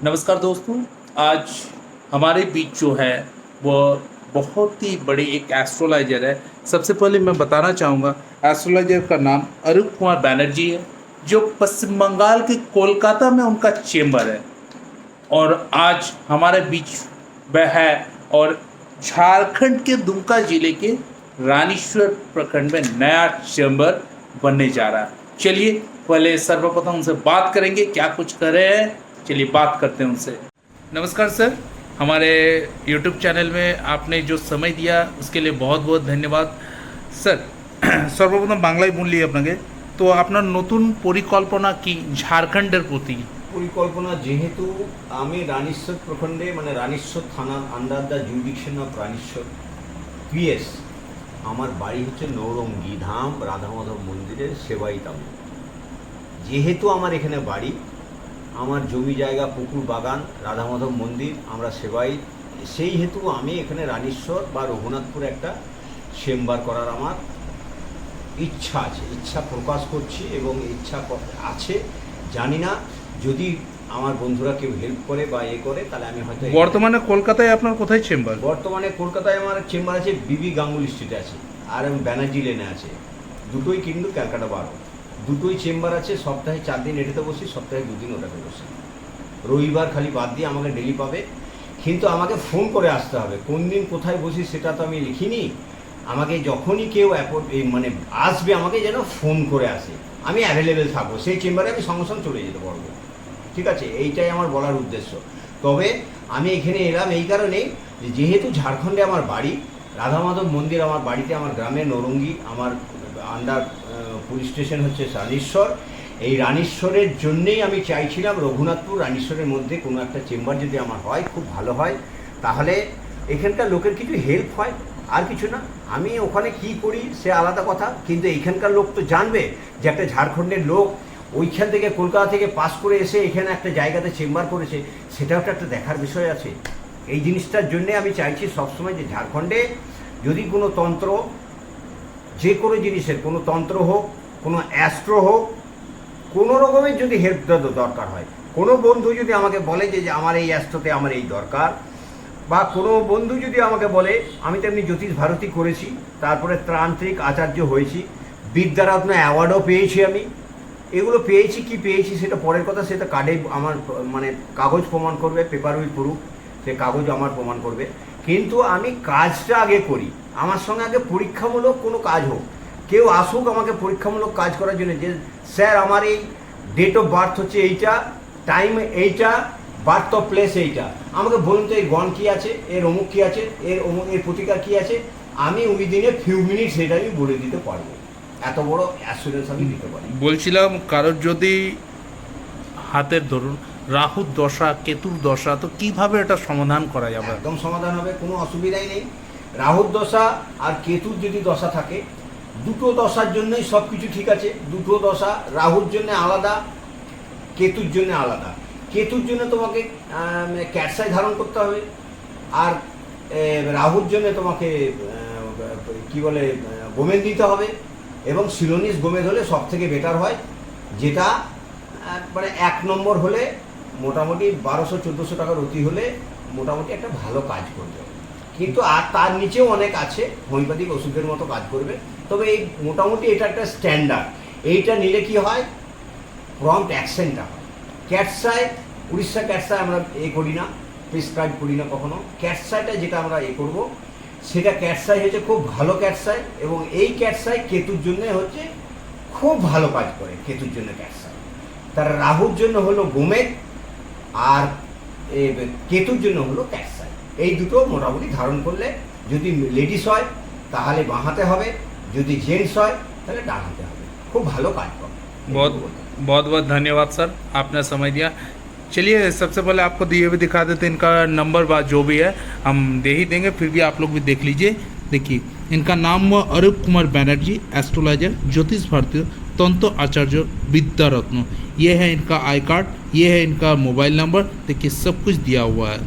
नमस्कार दोस्तों। आज हमारे बीच जो है वह बहुत ही बड़े एक एस्ट्रोलॉजर है। सबसे पहले मैं बताना चाहूँगा एस्ट्रोलॉजर का नाम अरूप कुमार बैनर्जी है, जो पश्चिम बंगाल के कोलकाता में उनका चेम्बर है। और आज हमारे बीच वह है और झारखंड के दुमका जिले के रानीश्वर प्रखंड में नया चेम्बर बनने जा रहा है। चलिए पहले सर्वप्रथम उनसे बात करेंगे, क्या कुछ कर रहे हैं। चलिए बात करते हैं उनसे। नमस्कार सर, हमारे YouTube चैनल में आपने जो समय दिया उसके लिए बहुत बहुत धन्यवाद স্যার। সর্বপ্রথম বাংলায় বললি আপনাকে, তো আপনার নতুন পরিকল্পনা কি ঝাড়খণ্ডের প্রতি? পরিকল্পনা যেহেতু আমি রানীশ্বর প্রখণ্ডে মানে রানীশ্বর থানার under the jurisdiction of Ranishwar PS, আমার বাড়ি হচ্ছে নৌরঙ্গি ধাম রাধা মাধব মন্দিরের সেবাইতাম। যেহেতু আমার এখানে বাড়ি, আমার জমি জায়গা পুকুর বাগান রাধা মাধব মন্দির আমরা সেবাই, সেই হেতু আমি এখানে রানীশ্বর বা রঘুনাথপুরে একটা চেম্বার করার আমার ইচ্ছা আছে, ইচ্ছা প্রকাশ করছি এবং ইচ্ছা আছে। জানি না যদি আমার বন্ধুরা কেউ হেল্প করে বা করে তাহলে আমি হয়তো। বর্তমানে কলকাতায় আপনার কোথায় চেম্বার? বর্তমানে কলকাতায় আমার চেম্বার আছে বিবি গাঙ্গুলি স্ট্রিটে আছে, আর ব্যানার্জি লেনে আছে। দুটোই কিন্তু ক্যালকাটা 12, দুটোই চেম্বার আছে। সপ্তাহে 4 দিন এটাতে বসি, সপ্তাহে 2 দিন ওটাতে বসি। রবিবার খালি বাদ দিয়ে আমাকে ডেলি পাবে, কিন্তু আমাকে ফোন করে আসতে হবে। কোন দিন কোথায় বসি সেটা তো আমি লিখিনি। আমাকে যখনই কেউ মানে আসবে আমাকে যেন ফোন করে আসে, আমি অ্যাভেলেবেল থাকবো সেই চেম্বারে, আমি সঙ্গে সঙ্গে চলে যেতে পারবো। ঠিক আছে, এইটাই আমার বলার উদ্দেশ্য। তবে আমি এখানে এলাম এই কারণেই যে যেহেতু ঝাড়খণ্ডে আমার বাড়ি, রাধা মাধব মন্দির আমার বাড়িতে, আমার গ্রামে নরঙ্গি, আমার আন্ডার পুলিশ স্টেশন হচ্ছে রানীশ্বর। এই রানীশ্বরের জন্যেই আমি চাইছিলাম রঘুনাথপুর রানীশ্বরের মধ্যে কোনো একটা চেম্বার যদি আমার হয় খুব ভালো হয়, তাহলে এখানকার লোকের কিছু হেল্প হয়, আর কিছু না। আমি ওখানে কি করি সে আলাদা কথা, কিন্তু এইখানকার লোক তো জানবে যে একটা ঝাড়খণ্ডের লোক ওইখান থেকে কলকাতা থেকে পাস করে এসে এখানে একটা জায়গাতে চেম্বার করেছে, সেটাও একটা দেখার বিষয় আছে। এই জিনিসটার জন্যে আমি চাইছি সবসময় যে ঝাড়খণ্ডে যদি কোনো তন্ত্র, যে কোনো জিনিসের কোনো তন্ত্র হোক, কোনো অ্যাস্ট্রো হোক, কোনো রকমের যদি হেল্প দরকার হয়, কোনো বন্ধু যদি আমাকে বলে যে আমার এই অ্যাস্ট্রোতে আমার এই দরকার, বা কোনো বন্ধু যদি আমাকে বলে, আমি তেমনি জ্যোতিষ ভারতী করেছি, তারপরে তান্ত্রিক আচার্য হয়েছি, বিদ্যারত্ন অ্যাওয়ার্ডও পেয়েছি। আমি এগুলো পেয়েছি কি পেয়েছি সেটা পরের কথা, সেটা কার্ডে আমার মানে কাগজ প্রমাণ করবে, পেপার উইথ প্রুফ, সে কাগজ আমার প্রমাণ করবে। কিন্তু আমি কাজটা আগে করি, আমার সঙ্গে আগে পরীক্ষামূলক কোনো কাজ হোক। কেউ আসুক আমাকে পরীক্ষামূলক কাজ করার জন্য, যে স্যার আমার এই ডেট অফ বার্থ হচ্ছে এইটা, টাইম এইটা, বার্থ অফ প্লেস এইটা, আমাকে বলুন তো এই গণ কী আছে, এর অমুক কী আছে, এর প্রতিকার কী আছে, আমি ওই দিনে ফিউ মিনিট সেটা আমি বলে দিতে পারবো। এত বড় অ্যাসুরেন্স আমি দিতে পারি। বলছিলাম কারোর যদি হাতের ধরুন রাহুর দশা, কেতুর দশা, তো কিভাবে এটা সমাধান করা যাবে? একদম সমাধান হবে, কোনো অসুবিধাই নেই। রাহুর দশা আর কেতুর যদি দশা থাকে, দুটো দশার জন্যই সব কিছু ঠিক আছে। দুটো দশা, রাহুর জন্য আলাদা, কেতুর জন্য আলাদা। কেতুর জন্য তোমাকে ক্যাটসাই ধারণ করতে হবে, আর রাহুর জন্য তোমাকে কি বলে গোমেদ দিতে হবে, এবং সিলোনিস গোমেদ হলে সব থেকে বেটার হয়, যেটা মানে 1 নম্বর হলে মোটামুটি 1200-1400 টাকার অতি হলে মোটামুটি একটা ভালো কাজ করবে। কিন্তু আর তার নিচেও অনেক আছে, হোমিওপ্যাথিক ওষুধের মতো কাজ করবে। তবে এই মোটামুটি এটা একটা স্ট্যান্ডার্ড। এইটা নিলে কি হয়, প্রম্পট অ্যাকশনটা হয়। ক্যাটসাই, উড়িষ্যা ক্যাটসাই আমরা করি না, প্রেসক্রাইব করি না কখনো। ক্যাটসাইটা যেটা আমরা করব, সেটা ক্যাটসাই হচ্ছে খুব ভালো ক্যাটসাই, এবং এই ক্যাটসাই কেতুর জন্য হচ্ছে খুব ভালো কাজ করে। কেতুর জন্য ক্যাটসাই, তার রাহুর জন্য হলো গোমেদ, আর কেতুর জন্য হলো ক্যাটসাই। এই দুটো মোটামুটি ধারণ করলে, যদি লেডিস হয় তাহলে বাঁ হাতে হবে, যদি জেন্টস হয় তাহলে ডান হাতে হবে, খুব ভালো কাজ করে। बहुत बहुत बहुत धन्यवाद सर, आपने समय दिया। चलिए सबसे पहले आपको दिए भी दिखा देते हैं, इनका नंबर बा जो भी है हम दे ही देंगे, फिर भी आप लोग भी देख लीजिए। देखिए इनका नाम हुआ अरूप कुमार बैनर्जी, एस्ट्रोलॉजर, ज्योतिष भारतीय, तंत्र आचार्य, विद्यारत्न। ये है इनका आई कार्ड, ये है इनका मोबाइल नंबर। देखिए सब कुछ दिया हुआ है।